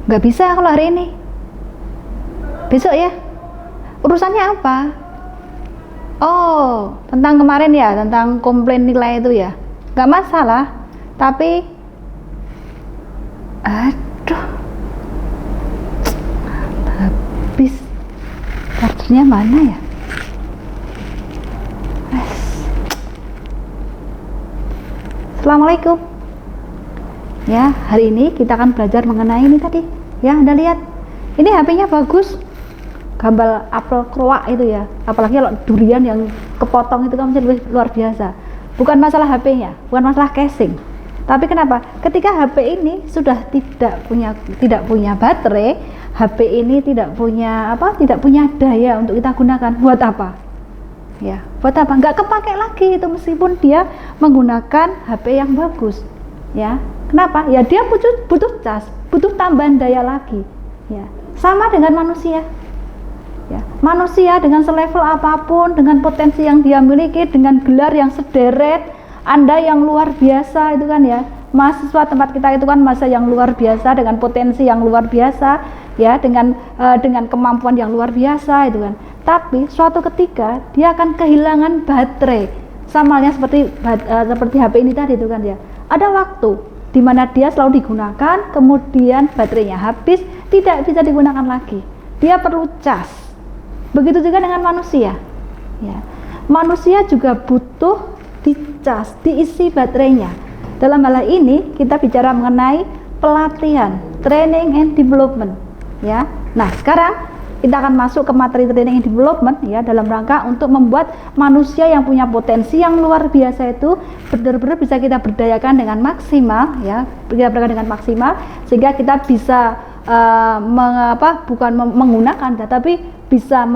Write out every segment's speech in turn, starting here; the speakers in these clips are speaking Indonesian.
Nggak bisa kalau hari ini. Besok ya. Urusannya apa? Oh, tentang kemarin ya, tentang komplain nilai itu ya. Nggak masalah. Tapi, aduh, habis. Chargernya mana ya? Assalamualaikum. Ya, hari ini kita akan belajar mengenai ini tadi. Ya, Anda lihat. Ini HP-nya bagus. Gambar apel keruak itu ya. Apalagi kalau durian yang kepotong itu kan masih lebih luar biasa. Bukan masalah HP-nya, bukan masalah casing. Tapi kenapa? Ketika HP ini sudah tidak punya baterai, HP ini tidak punya daya untuk kita gunakan. Buat apa? Ya, buat apa? Nggak kepake lagi itu meskipun dia menggunakan HP yang bagus. Ya, kenapa? Ya dia butuh cas, butuh tambahan daya lagi. Ya, sama dengan manusia. Ya, manusia dengan selevel apapun, dengan potensi yang dia miliki, dengan gelar yang sederet, Anda yang luar biasa itu kan ya. Mahasiswa tempat kita itu kan masa yang luar biasa dengan potensi yang luar biasa, ya, dengan kemampuan yang luar biasa itu kan. Tapi suatu ketika dia akan kehilangan baterai. Sama halnya seperti HP ini tadi itu kan ya. Ada waktu di mana dia selalu digunakan, kemudian baterainya habis, tidak bisa digunakan lagi. Dia perlu cas. Begitu juga dengan manusia. Ya. Manusia juga butuh dicas, diisi baterainya. Dalam hal ini kita bicara mengenai pelatihan, training and development. Ya. Nah, sekarang kita akan masuk ke materi training and development ya, dalam rangka untuk membuat manusia yang punya potensi yang luar biasa itu benar-benar bisa kita berdayakan dengan maksimal ya, kita berdayakan dengan maksimal sehingga kita bisa bukan menggunakan tapi bisa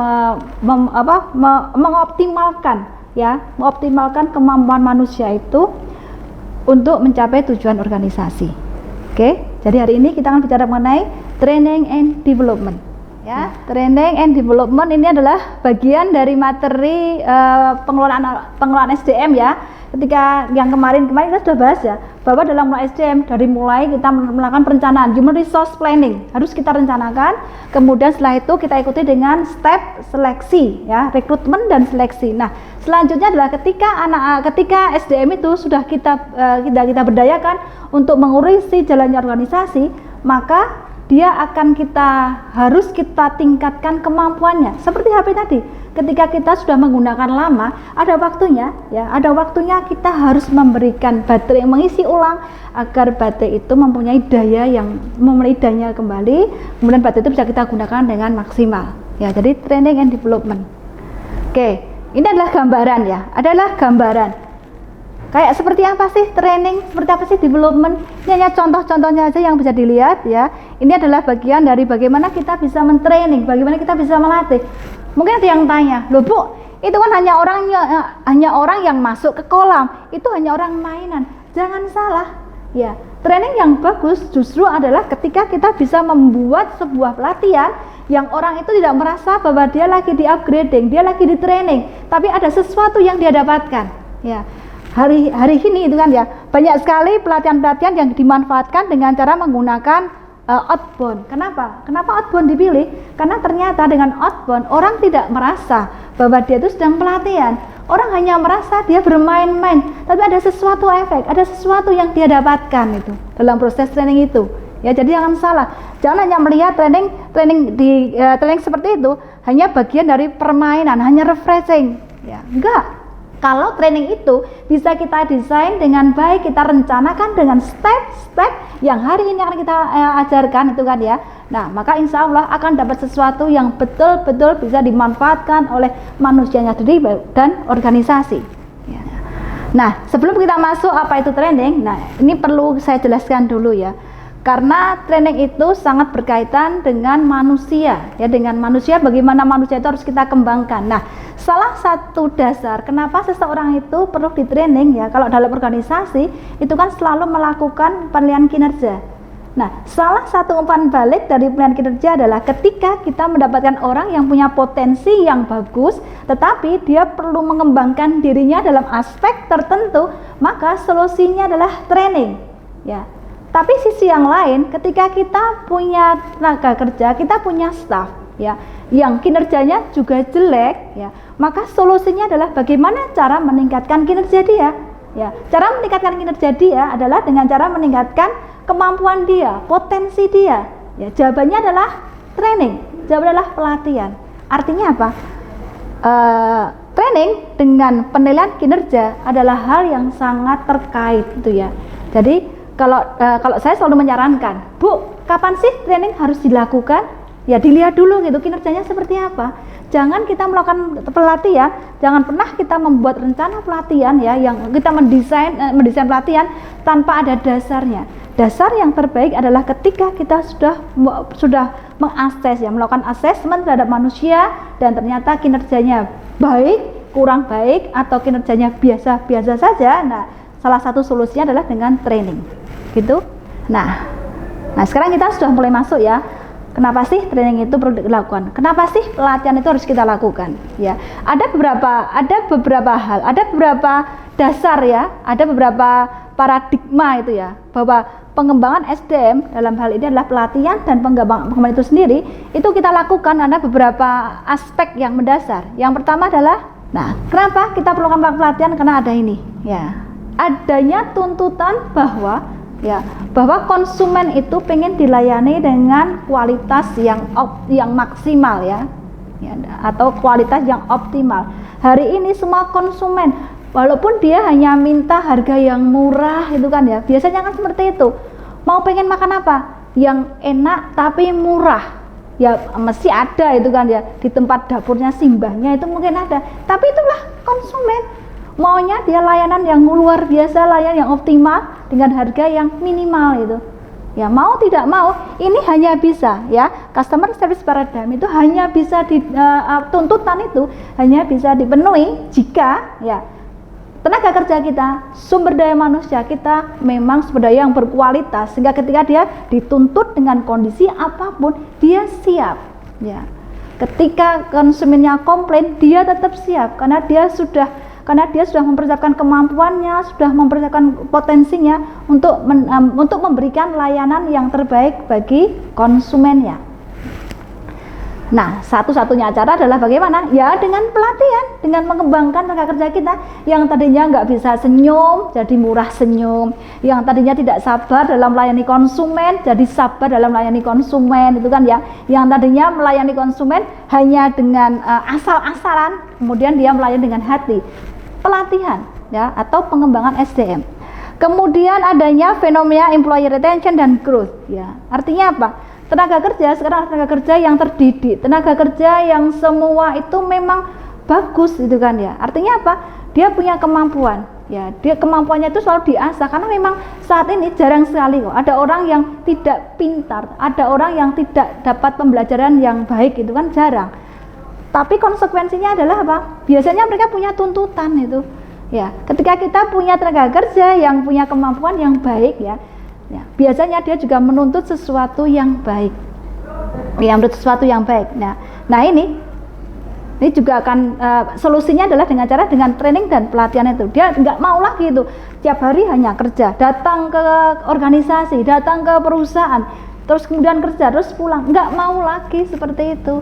mengoptimalkan ya, mengoptimalkan kemampuan manusia itu untuk mencapai tujuan organisasi. Oke, jadi hari ini kita akan bicara mengenai training and development. Ya, training and development ini adalah bagian dari materi pengelolaan SDM ya. Ketika yang kemarin kita sudah bahas ya, bahwa dalam pengelolaan SDM dari mulai kita melakukan perencanaan, human resource planning harus kita rencanakan, kemudian setelah itu kita ikuti dengan step seleksi ya, rekrutmen dan seleksi. Nah, selanjutnya adalah ketika SDM itu sudah kita berdayakan untuk mengurusi jalannya organisasi, maka dia akan harus kita tingkatkan kemampuannya. Seperti HP tadi, ketika kita sudah menggunakan lama, ada waktunya kita harus memberikan baterai, mengisi ulang agar baterai itu mempunyai dayanya kembali, kemudian baterai itu bisa kita gunakan dengan maksimal. Ya, jadi training and development. Oke, ini adalah gambaran. Kayak seperti apa sih training, seperti apa sih development? Ini hanya contoh-contohnya aja yang bisa dilihat ya. Ini adalah bagian dari bagaimana kita bisa mentraining, bagaimana kita bisa melatih. Mungkin ada yang tanya, loh Bu, itu kan hanya orang yang masuk ke kolam, itu hanya orang mainan. Jangan salah ya, training yang bagus justru adalah ketika kita bisa membuat sebuah pelatihan yang orang itu tidak merasa bahwa dia lagi di upgrading, dia lagi di training, tapi ada sesuatu yang dia dapatkan ya. Hari ini itu kan ya, banyak sekali pelatihan-pelatihan yang dimanfaatkan dengan cara menggunakan outbound. Kenapa outbound dipilih? Karena ternyata dengan outbound orang tidak merasa bahwa dia itu sedang pelatihan. Orang hanya merasa dia bermain-main, tapi ada sesuatu efek, ada sesuatu yang dia dapatkan itu dalam proses training itu. Ya, jadi jangan salah. Jangan hanya melihat training seperti itu hanya bagian dari permainan, hanya refreshing. Ya, enggak. Kalau training itu bisa kita desain dengan baik, kita rencanakan dengan step-step yang hari ini akan kita ajarkan itu kan ya. Nah, maka insya Allah akan dapat sesuatu yang betul-betul bisa dimanfaatkan oleh manusianya sendiri dan organisasi. Ya. Nah, sebelum kita masuk apa itu training, nah ini perlu saya jelaskan dulu ya. Karena training itu sangat berkaitan dengan manusia, ya, dengan manusia, bagaimana manusia itu harus kita kembangkan. Nah, salah satu dasar kenapa seseorang itu perlu di training ya, kalau dalam organisasi itu kan selalu melakukan penilaian kinerja. Nah, salah satu umpan balik dari penilaian kinerja adalah ketika kita mendapatkan orang yang punya potensi yang bagus, tetapi dia perlu mengembangkan dirinya dalam aspek tertentu, maka solusinya adalah training, ya. Tapi sisi yang lain, ketika kita punya tenaga kerja, kita punya staff ya, yang kinerjanya juga jelek ya, maka solusinya adalah bagaimana cara meningkatkan kinerja dia ya. Cara meningkatkan kinerja dia adalah dengan cara meningkatkan kemampuan dia, potensi dia ya. Jawabannya adalah training, jawabannya adalah pelatihan. Artinya apa? Training dengan penilaian kinerja adalah hal yang sangat terkait gitu ya. Jadi kalau saya selalu menyarankan, Bu, kapan sih training harus dilakukan? Ya dilihat dulu gitu kinerjanya seperti apa. Jangan kita melakukan pelatihan, jangan pernah kita membuat rencana pelatihan ya, yang kita mendesain pelatihan tanpa ada dasarnya. Dasar yang terbaik adalah ketika kita sudah mengakses ya, melakukan asesmen terhadap manusia dan ternyata kinerjanya baik, kurang baik, atau kinerjanya biasa-biasa saja. Nah, salah satu solusinya adalah dengan training gitu. Nah sekarang kita sudah mulai masuk ya. Kenapa sih training itu perlu dilakukan? Kenapa sih pelatihan itu harus kita lakukan? Ya, ada beberapa hal, ada beberapa dasar ya, ada beberapa paradigma itu ya, bahwa pengembangan SDM dalam hal ini adalah pelatihan dan pengembangan itu sendiri itu kita lakukan karena beberapa aspek yang mendasar. Yang pertama adalah, kenapa kita perlu melakukan pelatihan? Karena ada ini, ya, adanya tuntutan bahwa konsumen itu pengen dilayani dengan kualitas yang maksimal ya, atau kualitas yang optimal. Hari ini semua konsumen, walaupun dia hanya minta harga yang murah itu kan ya, biasanya kan seperti itu, mau pengen makan apa yang enak tapi murah ya, mesti ada itu kan ya, di tempat dapurnya simbahnya itu mungkin ada, tapi itulah konsumen maunya dia layanan yang luar biasa, layanan yang optimal dengan harga yang minimal itu ya. Mau tidak mau ini hanya bisa ya, customer service paradigm itu hanya bisa tuntutan itu hanya bisa dipenuhi jika ya tenaga kerja kita, sumber daya manusia kita memang sumber daya yang berkualitas, sehingga ketika dia dituntut dengan kondisi apapun dia siap ya. Ketika konsumennya komplain, dia tetap siap karena dia sudah mempersiapkan kemampuannya, sudah mempersiapkan potensinya untuk memberikan layanan yang terbaik bagi konsumennya. Nah, satu-satunya cara adalah bagaimana? Ya dengan pelatihan, dengan mengembangkan tenaga kerja kita yang tadinya nggak bisa senyum, jadi murah senyum, yang tadinya tidak sabar dalam melayani konsumen, jadi sabar dalam melayani konsumen, itu kan ya, yang tadinya melayani konsumen hanya dengan asal-asalan, kemudian dia melayani dengan hati. Pelatihan ya, atau pengembangan SDM. Kemudian adanya fenomena employee retention dan growth ya. Artinya apa? Tenaga kerja sekarang, tenaga kerja yang terdidik, tenaga kerja yang semua itu memang bagus itu kan ya. Artinya apa? Dia punya kemampuan ya, dia kemampuannya itu selalu diasah, karena memang saat ini jarang sekali kok ada orang yang tidak pintar, ada orang yang tidak dapat pembelajaran yang baik, itu kan jarang. Tapi konsekuensinya adalah apa? Biasanya mereka punya tuntutan itu ya. Ketika kita punya tenaga kerja yang punya kemampuan yang baik ya, biasanya dia juga menuntut sesuatu yang baik, Nah ini juga akan solusinya adalah dengan training dan pelatihan itu. Dia nggak mau lagi itu tiap hari hanya kerja, datang ke organisasi, datang ke perusahaan, terus kemudian kerja, terus pulang. Nggak mau lagi seperti itu.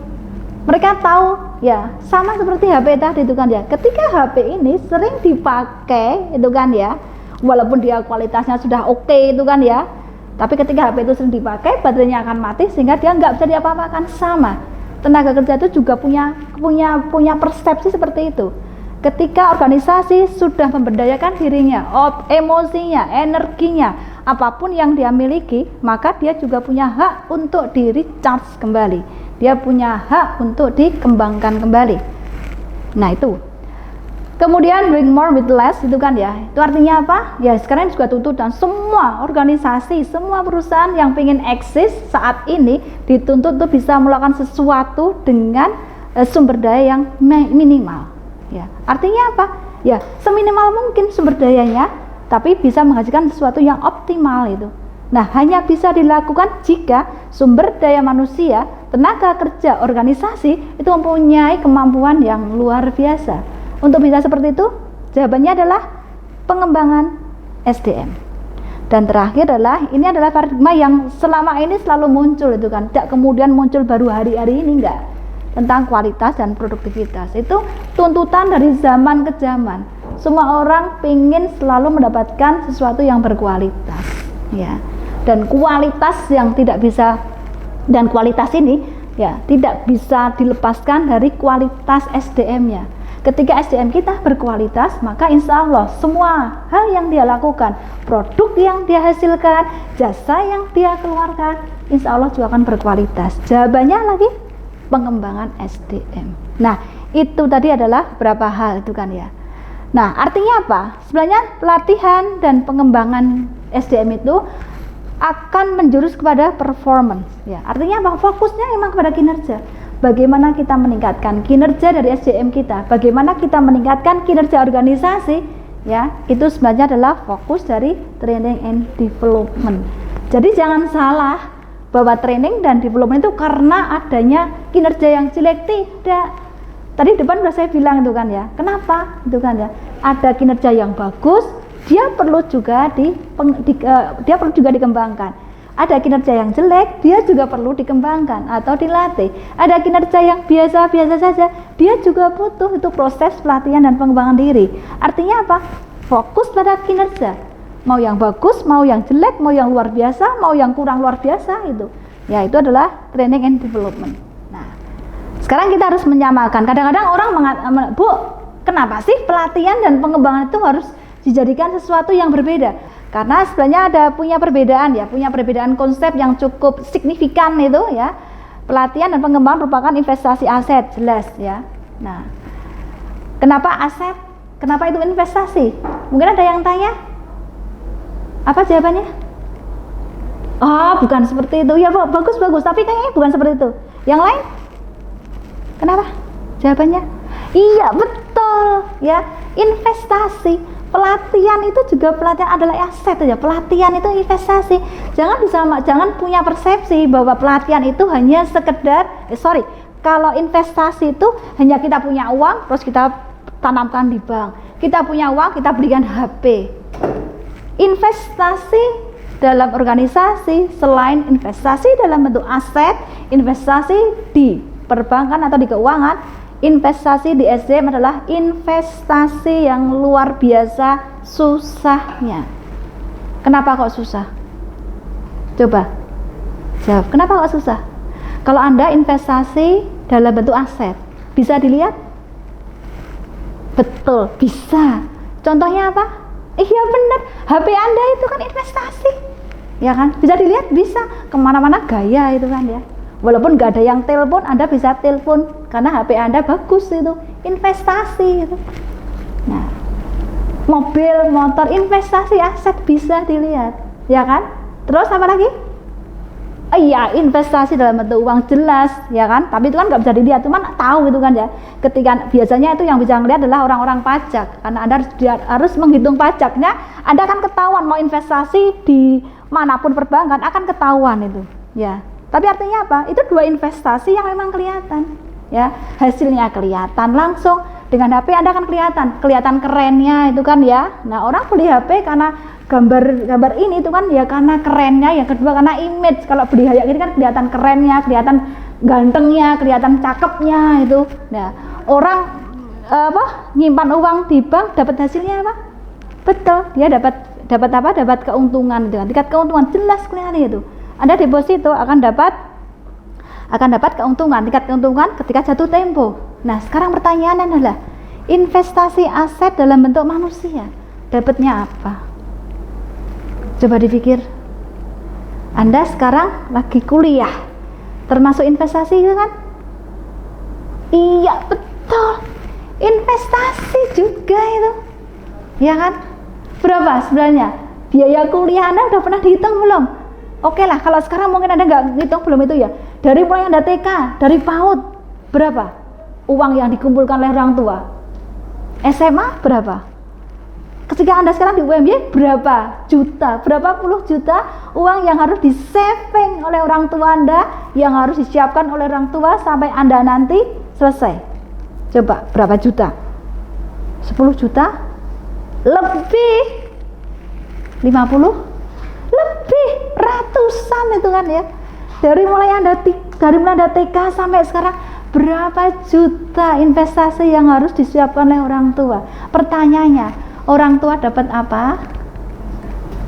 Mereka tahu ya, sama seperti HP tadi itu kan ya. Ketika HP ini sering dipakai itu kan ya, walaupun dia kualitasnya sudah oke itu kan ya, tapi ketika HP itu sering dipakai, baterainya akan mati sehingga dia nggak bisa diapa-apakan. Sama tenaga kerja itu juga punya persepsi seperti itu. Ketika organisasi sudah memberdayakan dirinya, emosinya, energinya, apapun yang dia miliki, maka dia juga punya hak untuk di recharge kembali, dia punya hak untuk dikembangkan kembali. Nah itu. Kemudian doing more with less itu kan ya, itu artinya apa? Ya sekarang juga tuntutan semua organisasi, semua perusahaan yang pengen eksis saat ini dituntut untuk bisa melakukan sesuatu dengan sumber daya yang minimal ya. Artinya apa? Ya seminimal mungkin sumber dayanya, tapi bisa menghasilkan sesuatu yang optimal itu. Nah hanya bisa dilakukan jika sumber daya manusia, tenaga kerja organisasi itu mempunyai kemampuan yang luar biasa. Untuk bisa seperti itu, jawabannya adalah pengembangan SDM. Dan terakhir adalah, ini adalah paradigma yang selama ini selalu muncul itu kan, tidak kemudian muncul baru hari-hari ini, enggak, tentang kualitas dan produktivitas. Itu tuntutan dari zaman ke zaman. Semua orang ingin selalu mendapatkan sesuatu yang berkualitas, ya. Dan kualitas yang tidak bisa, dan kualitas ini ya tidak bisa dilepaskan dari kualitas SDM-nya. Ketika SDM kita berkualitas, maka insya Allah semua hal yang dia lakukan, produk yang dia hasilkan, jasa yang dia keluarkan, insya Allah juga akan berkualitas. Jawabannya lagi pengembangan SDM. Nah, itu tadi adalah beberapa hal itu kan ya. Nah, artinya apa? Sebenarnya pelatihan dan pengembangan SDM itu akan menjurus kepada performance ya. Artinya apa? Fokusnya memang kepada kinerja. Bagaimana kita meningkatkan kinerja dari SDM kita, bagaimana kita meningkatkan kinerja organisasi ya, itu sebenarnya adalah fokus dari training and development. Jadi jangan salah bahwa training dan development itu karena adanya kinerja yang jelek, tidak. Tadi depan sudah saya bilang itu kan ya, kenapa itu kan ya, ada kinerja yang bagus, dia perlu juga dikembangkan. Ada kinerja yang jelek, dia juga perlu dikembangkan atau dilatih. Ada kinerja yang biasa-biasa saja, dia juga butuh itu proses pelatihan dan pengembangan diri. Artinya apa? Fokus pada kinerja. Mau yang bagus, mau yang jelek, mau yang luar biasa, mau yang kurang luar biasa itu. Ya, itu adalah training and development. Nah, sekarang kita harus menyamakan. Kadang-kadang orang mengatakan, Bu, kenapa sih pelatihan dan pengembangan itu harus dijadikan sesuatu yang berbeda? Karena sebenarnya punya perbedaan konsep yang cukup signifikan itu ya. Pelatihan dan pengembangan merupakan investasi aset, jelas ya. Nah, kenapa aset? Kenapa itu investasi? Mungkin ada yang tanya? Apa jawabannya? Oh, bukan seperti itu. Ya, bagus, tapi kayaknya bukan seperti itu. Yang lain? Kenapa? Jawabannya? Iya, betul ya. Investasi. Pelatihan itu juga pelatihan adalah aset ya. Pelatihan itu investasi. Jangan punya persepsi bahwa pelatihan itu hanya sekedar kalau investasi itu hanya kita punya uang terus kita tanamkan di bank. Kita punya uang, kita belikan HP. Investasi dalam organisasi selain investasi dalam bentuk aset, investasi di perbankan atau di keuangan, investasi di SDM adalah investasi yang luar biasa susahnya. Kenapa kok susah? Coba jawab, kenapa kok susah? Kalau Anda investasi dalam bentuk aset, bisa dilihat? Betul, bisa. Contohnya apa? Iya benar, HP Anda itu kan investasi, ya kan? Bisa dilihat, bisa. Kemana-mana gaya itu kan ya. Walaupun nggak ada yang telepon, Anda bisa telepon karena HP Anda bagus, itu investasi itu. Nah, mobil, motor, investasi aset bisa dilihat, ya kan? Terus apa lagi? Iya, investasi dalam bentuk uang, jelas, ya kan? Tapi itu kan nggak bisa dilihat, cuman tahu itu kan ya. Ketika biasanya itu yang bisa melihat adalah orang-orang pajak, karena Anda harus menghitung pajaknya. Anda akan ketahuan mau investasi di manapun perbankan akan ketahuan itu, ya. Tapi artinya apa? Itu dua investasi yang memang kelihatan, ya. Hasilnya kelihatan langsung. Dengan HP Anda akan kelihatan kerennya itu kan ya. Nah, orang beli HP karena gambar ini itu kan ya karena kerennya. Yang kedua karena image. Kalau beli kayak gini kan kelihatan kerennya, kelihatan gantengnya, kelihatan cakepnya itu. Nah, orang nyimpan uang di bank dapat hasilnya apa? Betul, dia dapat apa? Dapat keuntungan dengan tingkat keuntungan jelas kelihatan itu. Anda deposito akan dapat keuntungan, tingkat keuntungan ketika jatuh tempo. Nah, sekarang pertanyaannya adalah investasi aset dalam bentuk manusia, dapatnya apa? Coba dipikir. Anda sekarang lagi kuliah, termasuk investasi itu kan? Iya, betul. Investasi juga itu. Ya kan? Berapa sebenarnya? Biaya kuliah Anda udah pernah dihitung belum? Oke lah, kalau sekarang mungkin Anda nggak ngitung belum itu ya. Dari mulai Anda TK, dari PAUD, berapa uang yang dikumpulkan oleh orang tua? SMA berapa? Ketika Anda sekarang di UMY, berapa juta, berapa puluh juta uang yang harus di-saving oleh orang tua Anda, yang harus disiapkan oleh orang tua sampai Anda nanti selesai. Coba, berapa juta? 10 juta? Lebih? 50? ratusan itu kan ya. Dari mulai Anda TK sampai sekarang, berapa juta investasi yang harus disiapkan oleh orang tua. Pertanyaannya, orang tua dapat apa?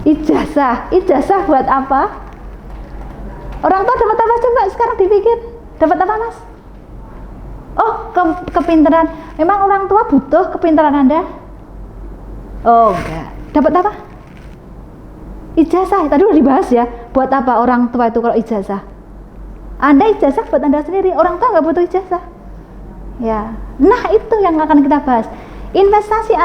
Ijazah. Ijazah buat apa? Orang tua dapat apa coba sekarang dipikir? Dapat apa, Mas? Oh, kepintaran. Memang orang tua butuh kepintaran Anda? Oh, enggak. Dapat apa? Ijazah. Tadi udah dibahas ya. Buat apa orang tua itu kalau ijazah? Anda ijazah buat Anda sendiri. Orang tua nggak butuh ijazah. Ya. Nah, itu yang akan kita bahas. Investasi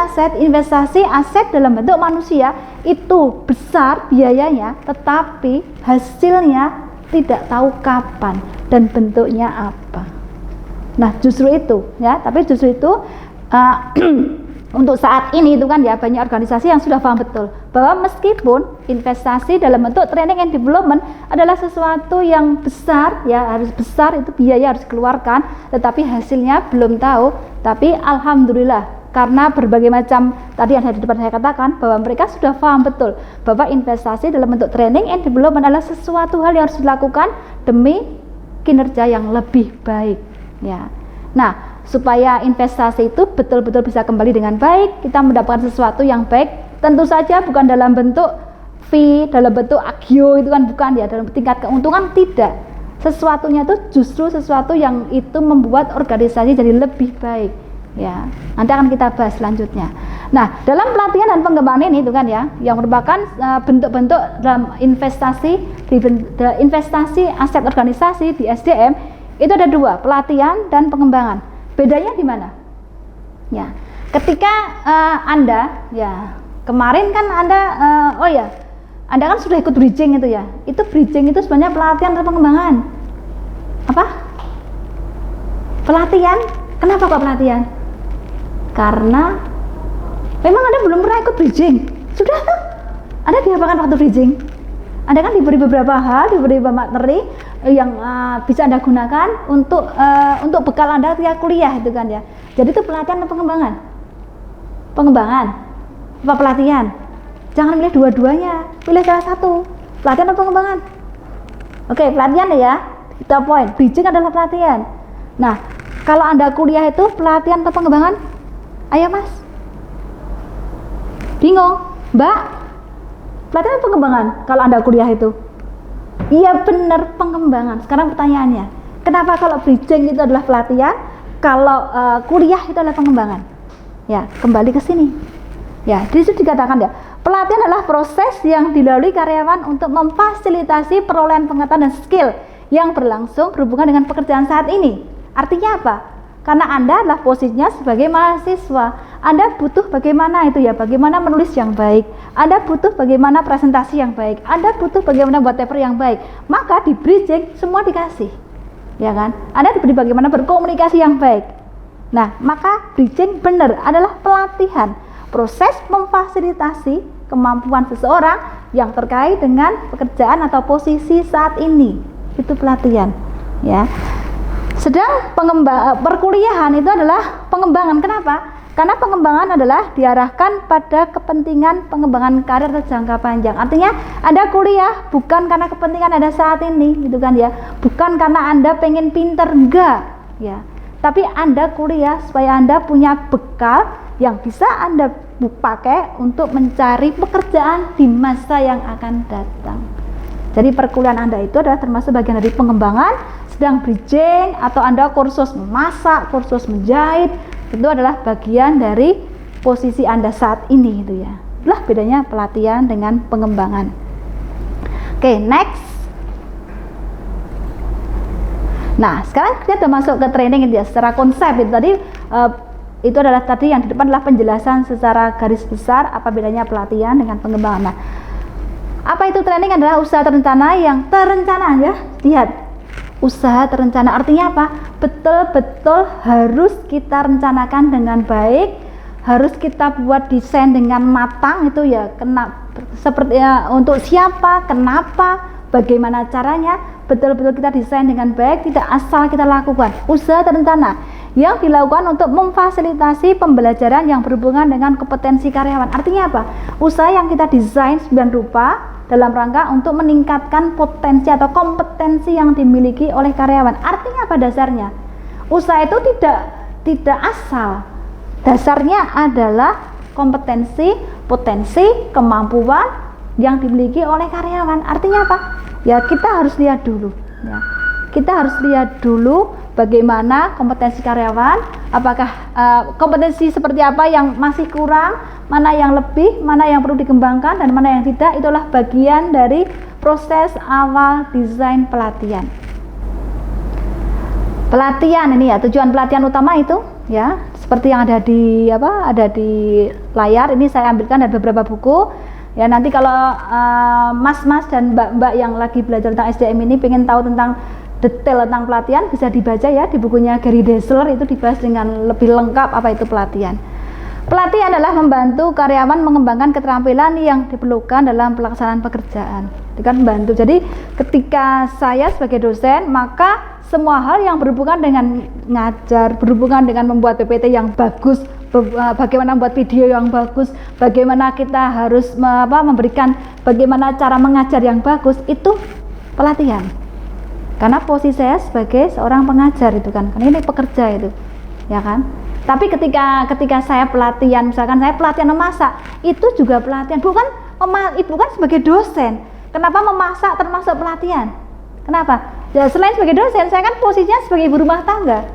aset dalam bentuk manusia itu besar biayanya, tetapi hasilnya tidak tahu kapan dan bentuknya apa. Nah, justru itu ya, tapi justru itu untuk saat ini itu kan ya, banyak organisasi yang sudah paham betul bahwa meskipun investasi dalam bentuk training and development adalah sesuatu yang besar ya, harus besar, itu biaya harus dikeluarkan, tetapi hasilnya belum tahu. Tapi alhamdulillah, karena berbagai macam tadi yang di depan saya katakan, bahwa mereka sudah paham betul bahwa investasi dalam bentuk training and development adalah sesuatu hal yang harus dilakukan demi kinerja yang lebih baik ya. Nah, supaya investasi itu betul-betul bisa kembali dengan baik, kita mendapatkan sesuatu yang baik, tentu saja bukan dalam bentuk fee, dalam bentuk agio, itu kan bukan ya, dalam tingkat keuntungan tidak. Sesuatunya itu justru sesuatu yang itu membuat organisasi jadi lebih baik ya. Nanti akan kita bahas selanjutnya. Nah, dalam pelatihan dan pengembangan ini itu kan ya, yang merupakan bentuk-bentuk dalam investasi investasi aset organisasi di SDM itu ada dua, pelatihan dan pengembangan. Bedanya di mana? Ya, ketika Anda ya kemarin kan Anda Anda kan sudah ikut bridging itu ya. Itu bridging itu sebenarnya pelatihan atau pengembangan? Apa? Pelatihan. Kenapa kok pelatihan? Karena memang Anda belum pernah ikut bridging. Sudah tuh. Anda diapakan waktu bridging? Anda kan diberi beberapa hal, diberi beberapa materi yang bisa Anda gunakan untuk bekal Anda ketika kuliah itu kan ya. Jadi itu pelatihan atau pengembangan? Pengembangan apa pelatihan? Jangan pilih dua-duanya, pilih salah satu. Pelatihan atau pengembangan? Oke, pelatihan ya. Kita poin. Bridging adalah pelatihan. Nah, kalau Anda kuliah itu pelatihan atau pengembangan? Ayo Mas. Bingung, Mbak? Pelatihan atau pengembangan kalau Anda kuliah itu? Iya benar, pengembangan. Sekarang pertanyaannya, kenapa kalau bridging itu adalah pelatihan, kalau kuliah itu adalah pengembangan? Ya, kembali ke sini. Ya, di situ dikatakan ya, pelatihan adalah proses yang dilalui karyawan untuk memfasilitasi perolehan pengetahuan dan skill yang berlangsung berhubungan dengan pekerjaan saat ini. Artinya apa? Karena Anda adalah posisinya sebagai mahasiswa, Anda butuh bagaimana itu ya, bagaimana menulis yang baik, Anda butuh bagaimana presentasi yang baik, Anda butuh bagaimana buat paper yang baik. Maka di bridging semua dikasih, ya kan? Anda diberi bagaimana berkomunikasi yang baik. Nah, maka bridging benar adalah pelatihan, proses memfasilitasi kemampuan seseorang yang terkait dengan pekerjaan atau posisi saat ini. Itu pelatihan, ya. Sedang perkuliahan itu adalah pengembangan. Kenapa? Karena pengembangan adalah diarahkan pada kepentingan pengembangan karir jangka panjang. Artinya Anda kuliah bukan karena kepentingan Anda saat ini, gitu kan ya. Bukan karena Anda pengen pinter, enggak, ya. Tapi Anda kuliah supaya Anda punya bekal yang bisa Anda pakai untuk mencari pekerjaan di masa yang akan datang. Jadi perkuliahan Anda itu adalah termasuk bagian dari pengembangan. Sedang bridging atau Anda kursus memasak, kursus menjahit, itu adalah bagian dari posisi Anda saat ini itu ya. Itulah bedanya pelatihan dengan pengembangan. Oke, next. Nah, sekarang kita sudah masuk ke training ya, secara konsep itu tadi itu adalah tadi yang di depan adalah penjelasan secara garis besar apa bedanya pelatihan dengan pengembangan. Nah, apa itu training? Adalah usaha terencana yang terencana ya. Lihat, usaha terencana artinya apa? Betul-betul harus kita rencanakan dengan baik, harus kita buat desain dengan matang itu ya. Seperti ya, untuk siapa, kenapa, bagaimana caranya, betul-betul kita desain dengan baik, tidak asal kita lakukan. Usaha terencana yang dilakukan untuk memfasilitasi pembelajaran yang berhubungan dengan kompetensi karyawan. Artinya apa? Usaha yang kita desain 9 rupa dalam rangka untuk meningkatkan potensi atau kompetensi yang dimiliki oleh karyawan. Artinya apa dasarnya? Usaha itu tidak asal. Dasarnya adalah kompetensi, potensi, kemampuan yang dimiliki oleh karyawan. Artinya apa? Ya kita harus lihat dulu. Ya. Kita harus lihat dulu bagaimana kompetensi karyawan, apakah kompetensi seperti apa yang masih kurang, mana yang lebih, mana yang perlu dikembangkan, dan mana yang tidak. Itulah bagian dari proses awal desain pelatihan. Pelatihan ini ya, tujuan pelatihan utama itu ya, seperti yang ada di layar ini saya ambilkan dari beberapa buku. Ya nanti kalau mas-mas dan mbak-mbak yang lagi belajar tentang SDM ini pengen tahu tentang detail tentang pelatihan, bisa dibaca ya di bukunya Gary Dessler, itu dibahas dengan lebih lengkap apa itu pelatihan. Pelatihan adalah membantu karyawan mengembangkan keterampilan yang diperlukan dalam pelaksanaan pekerjaan. Itu kan membantu. Jadi ketika saya sebagai dosen, maka semua hal yang berhubungan dengan ngajar, berhubungan dengan membuat PPT yang bagus, bagaimana membuat video yang bagus, bagaimana kita harus memberikan bagaimana cara mengajar yang bagus, itu pelatihan. Karena posisi saya sebagai seorang pengajar itu kan ini pekerja itu, ya kan. Tapi ketika saya pelatihan, misalkan saya pelatihan memasak, itu juga pelatihan. Bukan sebagai dosen. Kenapa memasak termasuk pelatihan? Kenapa? Ya selain sebagai dosen, saya kan posisinya sebagai ibu rumah tangga.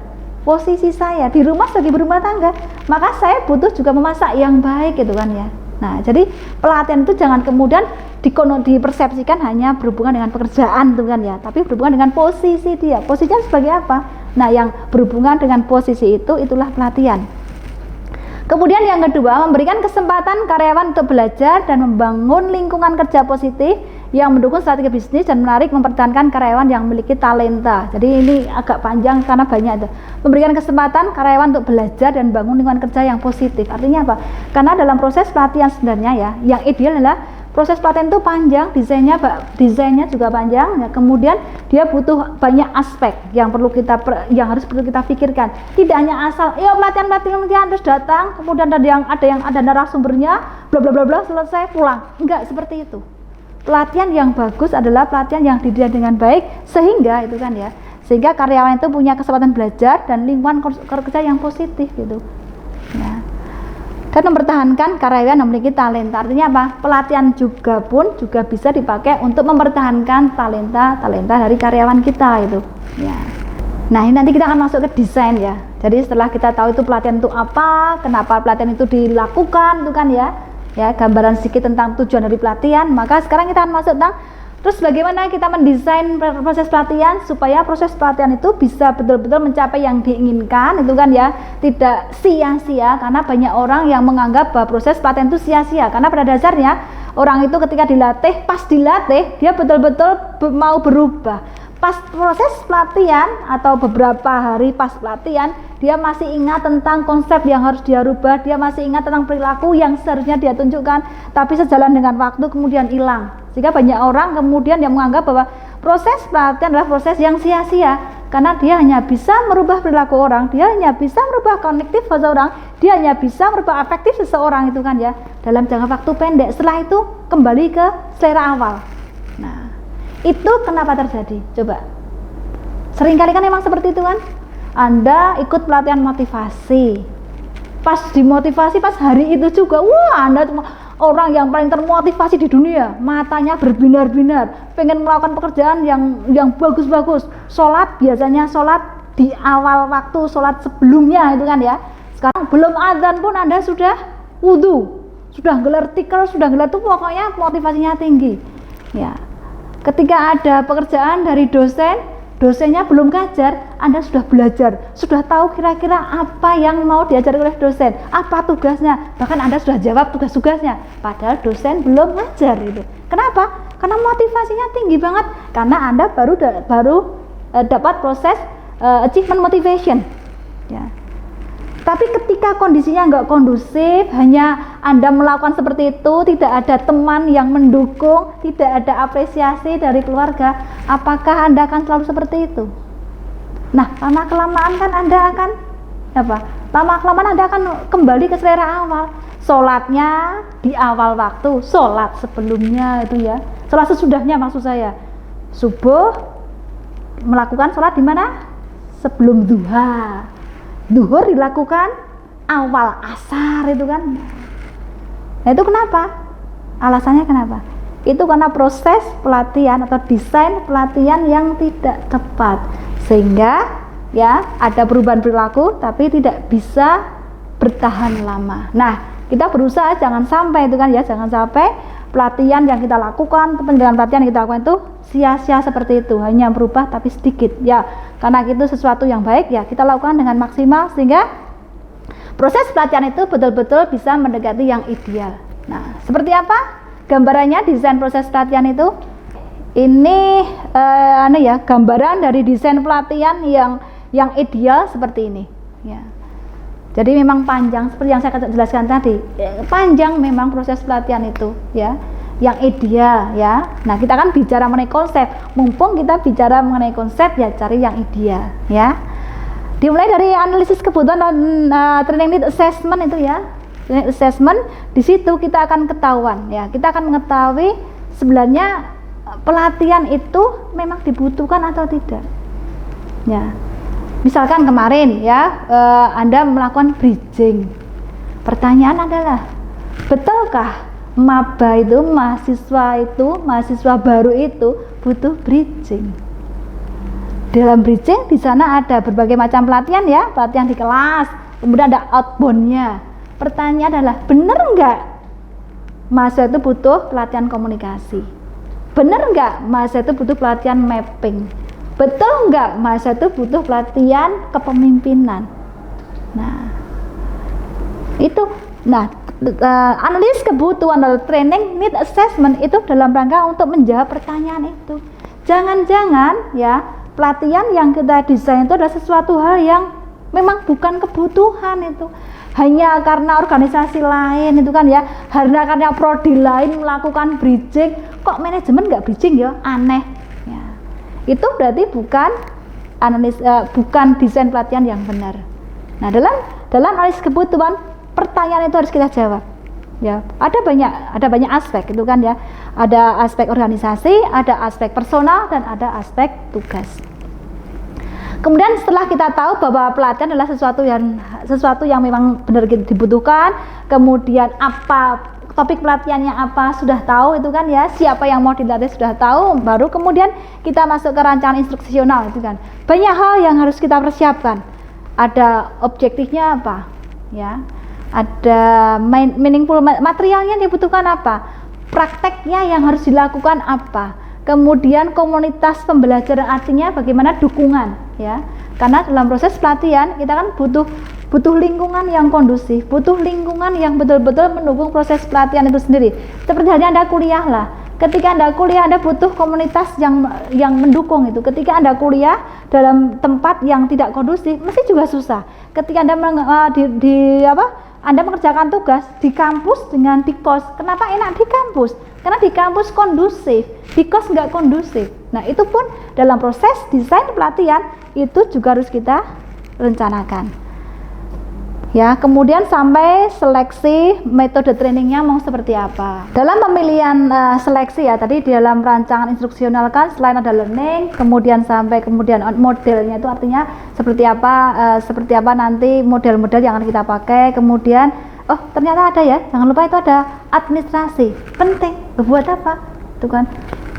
Posisi saya di rumah sebagai ibu rumah tangga, maka saya butuh juga memasak yang baik gitu kan ya. Nah, jadi pelatihan itu jangan kemudian dipersepsikan hanya berhubungan dengan pekerjaan itu kan ya, tapi berhubungan dengan posisi dia. Posisinya sebagai apa? Nah, yang berhubungan dengan posisi itulah pelatihan. Kemudian yang kedua, memberikan kesempatan karyawan untuk belajar dan membangun lingkungan kerja positif yang mendukung strategi bisnis dan menarik mempertahankan karyawan yang memiliki talenta. Jadi ini agak panjang karena banyak itu. Memberikan kesempatan karyawan untuk belajar dan bangun lingkungan kerja yang positif. Artinya apa? Karena dalam proses pelatihan sebenarnya ya, yang ideal adalah proses pelatihan itu panjang, desainnya juga panjang ya, kemudian dia butuh banyak aspek yang harus kita pikirkan. Tidak hanya asal ya pelatihan terus datang, kemudian ada narasumbernya bla bla bla bla selesai pulang. Enggak seperti itu. Pelatihan yang bagus adalah pelatihan yang dididik dengan baik sehingga karyawan itu punya kesempatan belajar dan lingkungan kerja yang positif gitu. Ya. Dan mempertahankan karyawan yang memiliki talenta. Artinya apa? Pelatihan juga bisa dipakai untuk mempertahankan talenta dari karyawan kita itu. Ya. Nah, ini nanti kita akan masuk ke desain ya. Jadi setelah kita tahu itu pelatihan itu apa, kenapa pelatihan itu dilakukan itu kan ya. Ya, gambaran sedikit tentang tujuan dari pelatihan. Maka sekarang kita akan masuk tentang terus bagaimana kita mendesain proses pelatihan supaya proses pelatihan itu bisa betul-betul mencapai yang diinginkan itu kan ya, tidak sia-sia. Karena banyak orang yang menganggap bahwa proses pelatihan itu sia-sia, karena pada dasarnya orang itu ketika pas dilatih dia betul-betul mau berubah. Pas proses pelatihan atau beberapa hari pas pelatihan, dia masih ingat tentang konsep yang harus dia rubah, dia masih ingat tentang perilaku yang seharusnya dia tunjukkan, tapi sejalan dengan waktu kemudian hilang. Sehingga banyak orang kemudian yang menganggap bahwa proses pelatihan adalah proses yang sia-sia, karena dia hanya bisa merubah perilaku orang, dia hanya bisa merubah kognitif seseorang, dia hanya bisa merubah afektif seseorang itu kan ya, dalam jangka waktu pendek. Setelah itu kembali ke selera awal. Nah, itu kenapa terjadi? Coba. Seringkali kan memang seperti itu kan. Anda ikut pelatihan motivasi. Pas dimotivasi pas hari itu juga, wah Anda orang yang paling termotivasi di dunia, matanya berbinar-binar, pengen melakukan pekerjaan yang bagus-bagus. Biasanya sholat di awal waktu, sholat sebelumnya itu kan ya. Sekarang belum adzan pun Anda sudah wudu, sudah gelar tikar, sudah gelar itu, pokoknya motivasinya tinggi. Ya. Ketika ada pekerjaan dari dosennya belum ngajar, Anda sudah belajar, sudah tahu kira-kira apa yang mau diajar oleh dosen, apa tugasnya, bahkan Anda sudah jawab tugas-tugasnya, padahal dosen belum ngajar itu. Kenapa? Karena motivasinya tinggi banget, karena Anda baru dapat proses achievement motivation. Ya. Tapi ketika kondisinya nggak kondusif, hanya Anda melakukan seperti itu, tidak ada teman yang mendukung, tidak ada apresiasi dari keluarga, apakah Anda akan selalu seperti itu? Nah, lama-kelamaan kan Anda akan lama-kelamaan Anda akan kembali ke selera awal. Sholatnya di awal waktu, sholat sebelumnya itu ya. sholat sesudahnya maksud saya. Subuh melakukan sholat di mana? Sebelum duha. Duhur dilakukan awal asar itu kan. Nah itu kenapa? Alasannya kenapa? Itu karena proses pelatihan atau desain pelatihan yang tidak tepat, sehingga ya ada perubahan perilaku tapi tidak bisa bertahan lama. Nah kita berusaha jangan sampai itu kan ya, jangan sampai pelatihan yang kita lakukan, pendidikan pelatihan yang kita lakukan itu sia-sia seperti itu, hanya berubah tapi sedikit ya, karena itu sesuatu yang baik ya kita lakukan dengan maksimal sehingga proses pelatihan itu betul-betul bisa mendekati yang ideal. Nah, seperti apa gambarannya desain proses pelatihan itu? Ini gambaran dari desain pelatihan yang ideal seperti ini. Ya. Jadi memang panjang seperti yang saya jelaskan tadi. Panjang memang proses pelatihan itu, ya. Yang ideal, ya. Nah, kita kan bicara mengenai konsep. Mumpung kita bicara mengenai konsep, ya cari yang ideal, ya. Dimulai dari analisis kebutuhan dan training need assessment itu ya. Training assessment, di situ kita akan ketahuan ya. Kita akan mengetahui sebenarnya pelatihan itu memang dibutuhkan atau tidak. Ya. Misalkan kemarin ya Anda melakukan bridging. Pertanyaan adalah, betulkah maba itu mahasiswa baru itu butuh bridging? Dalam bridging di sana ada berbagai macam pelatihan ya, pelatihan di kelas, kemudian ada outboundnya. Pertanyaan adalah, benar nggak mahasiswa itu butuh pelatihan komunikasi? Benar nggak mahasiswa itu butuh pelatihan mapping? Betul nggak mahasiswa itu butuh pelatihan kepemimpinan? Nah, itu, analis kebutuhan atau training need assessment itu dalam rangka untuk menjawab pertanyaan itu. Jangan-jangan ya pelatihan yang kita desain itu adalah sesuatu hal yang memang bukan kebutuhan itu, hanya karena organisasi lain itu kan ya, karena prodi lain melakukan bridging, kok manajemen nggak bridging ya, aneh ya. Itu berarti bukan desain pelatihan yang benar. Nah dalam analis kebutuhan, pertanyaan itu harus kita jawab ya. Ada banyak aspek itu kan ya, ada aspek organisasi, ada aspek personal, dan ada aspek tugas. Kemudian setelah kita tahu bahwa pelatihan adalah sesuatu yang memang benar dibutuhkan, kemudian apa topik pelatihannya apa sudah tahu itu kan ya, siapa yang mau dilatih sudah tahu, baru kemudian kita masuk ke rancangan instruksional itu kan. Banyak hal yang harus kita persiapkan. Ada objektifnya apa ya, ada meaningful materialnya yang dibutuhkan apa, prakteknya yang harus dilakukan apa, kemudian komunitas pembelajaran artinya bagaimana dukungan ya, karena dalam proses pelatihan kita kan butuh lingkungan yang kondusif, butuh lingkungan yang betul-betul mendukung proses pelatihan itu sendiri. Seperti halnya Anda kuliah lah, ketika Anda kuliah Anda butuh komunitas yang mendukung itu. Ketika Anda kuliah dalam tempat yang tidak kondusif mesti juga susah. Ketika Anda Anda mengerjakan tugas di kampus dengan di kos, kenapa enak di kampus? Karena di kampus kondusif, di kos nggak kondusif. Nah itu pun dalam proses desain pelatihan itu juga harus kita rencanakan ya. Kemudian sampai seleksi metode trainingnya mau seperti apa. Dalam pemilihan seleksi ya, tadi di dalam rancangan instruksional kan selain ada learning, kemudian modelnya itu artinya seperti apa nanti model-model yang akan kita pakai. Kemudian oh ternyata ada ya, jangan lupa itu ada administrasi, penting. Buat apa? Itu kan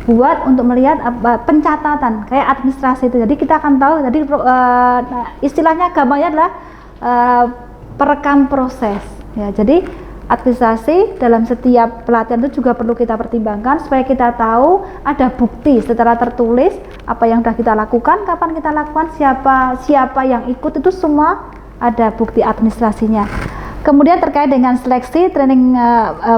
buat untuk melihat pencatatan kayak administrasi itu. Jadi kita akan tahu tadi istilahnya gampangnya adalah perekam proses ya. Jadi administrasi dalam setiap pelatihan itu juga perlu kita pertimbangkan supaya kita tahu ada bukti secara tertulis apa yang sudah kita lakukan, kapan kita lakukan, siapa yang ikut, itu semua ada bukti administrasinya. Kemudian terkait dengan seleksi training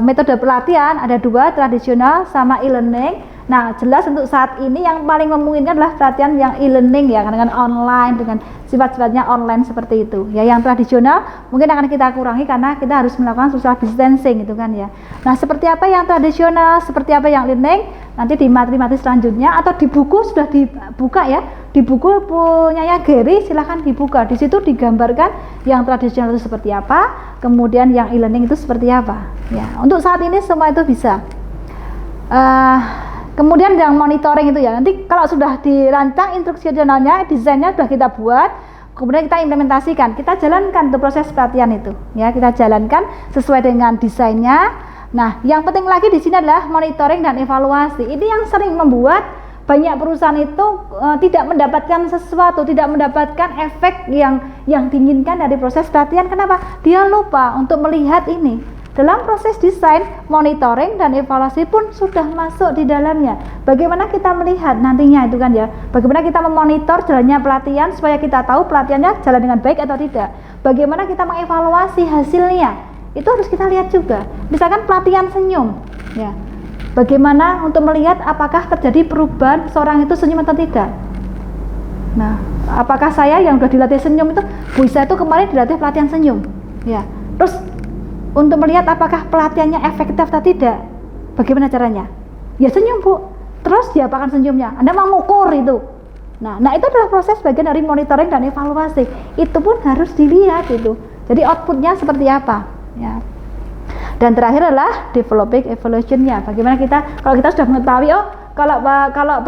metode pelatihan ada dua, tradisional sama e-learning. Nah jelas untuk saat ini yang paling memungkinkan adalah pelatihan yang e-learning ya, dengan online, dengan sifat-sifatnya online seperti itu ya. Yang tradisional mungkin akan kita kurangi karena kita harus melakukan social distancing itu kan ya. Nah seperti apa yang tradisional, seperti apa yang learning, nanti di materi-materi selanjutnya atau di buku sudah dibuka ya. Di buku punyanya Gary silahkan dibuka, di situ digambarkan yang tradisional itu seperti apa, kemudian yang e-learning itu seperti apa ya. Untuk saat ini semua itu bisa. Kemudian yang monitoring itu ya, nanti kalau sudah dirancang instruksionalnya, desainnya sudah kita buat, kemudian kita implementasikan, kita jalankan tuh proses pelatihan itu, ya kita jalankan sesuai dengan desainnya. Nah, yang penting lagi di sini adalah monitoring dan evaluasi. Ini yang sering membuat banyak perusahaan itu tidak mendapatkan sesuatu, tidak mendapatkan efek yang diinginkan dari proses pelatihan. Kenapa? Dia lupa untuk melihat ini. Dalam proses desain, monitoring dan evaluasi pun sudah masuk di dalamnya. Bagaimana kita melihat nantinya itu kan ya, bagaimana kita memonitor jalannya pelatihan supaya kita tahu pelatihannya jalan dengan baik atau tidak. Bagaimana kita mengevaluasi hasilnya, itu harus kita lihat juga. Misalkan pelatihan senyum, ya, bagaimana untuk melihat apakah terjadi perubahan seorang itu senyum atau tidak. Nah, apakah saya yang sudah dilatih senyum itu, Bu Isa itu kemarin dilatih pelatihan senyum, ya. Terus untuk melihat apakah pelatihannya efektif atau tidak, bagaimana caranya? Ya senyum Bu, terus diapakan senyumnya? Anda mau mengukur itu. Nah itu adalah proses bagian dari monitoring dan evaluasi. Itu pun harus dilihat itu. Jadi outputnya seperti apa? Ya. Dan terakhir adalah developing evaluation-nya. Bagaimana kita, kalau kita sudah mengetahui, kalau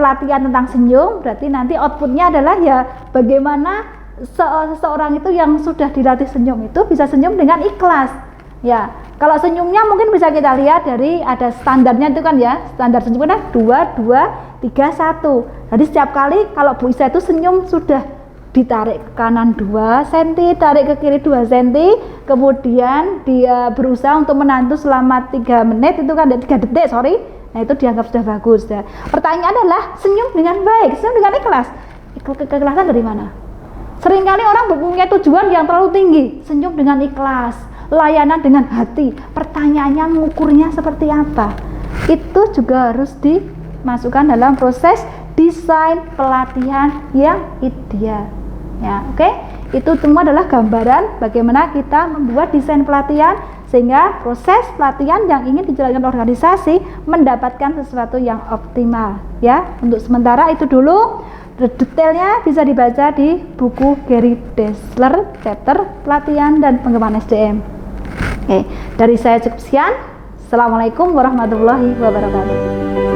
pelatihan tentang senyum, berarti nanti outputnya adalah ya bagaimana seseorang itu yang sudah dilatih senyum itu bisa senyum dengan ikhlas. Ya, kalau senyumnya mungkin bisa kita lihat dari ada standarnya itu kan ya, standar senyum kan 2, 2, 3, 1. Jadi setiap kali kalau Bu Isa itu senyum sudah ditarik ke kanan 2 cm, tarik ke kiri 2 cm, kemudian dia berusaha untuk menantu selama 3 menit itu kan, 3 detik sorry. Nah itu dianggap sudah bagus ya. Pertanyaan adalah senyum dengan baik, senyum dengan ikhlas. Keikhlasan dari mana? Seringkali orang mempunyai tujuan yang terlalu tinggi, senyum dengan ikhlas, layanan dengan hati. Pertanyaannya mengukurnya seperti apa? Itu juga harus dimasukkan dalam proses desain pelatihan yang ideal. Ya, oke? Itu semua adalah gambaran bagaimana kita membuat desain pelatihan sehingga proses pelatihan yang ingin dijalankan organisasi mendapatkan sesuatu yang optimal. Ya, untuk sementara itu dulu. Detailnya bisa dibaca di buku Gary Dessler, chapter pelatihan dan pengembangan SDM. Oke, dari saya cukup sekian. Assalamualaikum warahmatullahi wabarakatuh.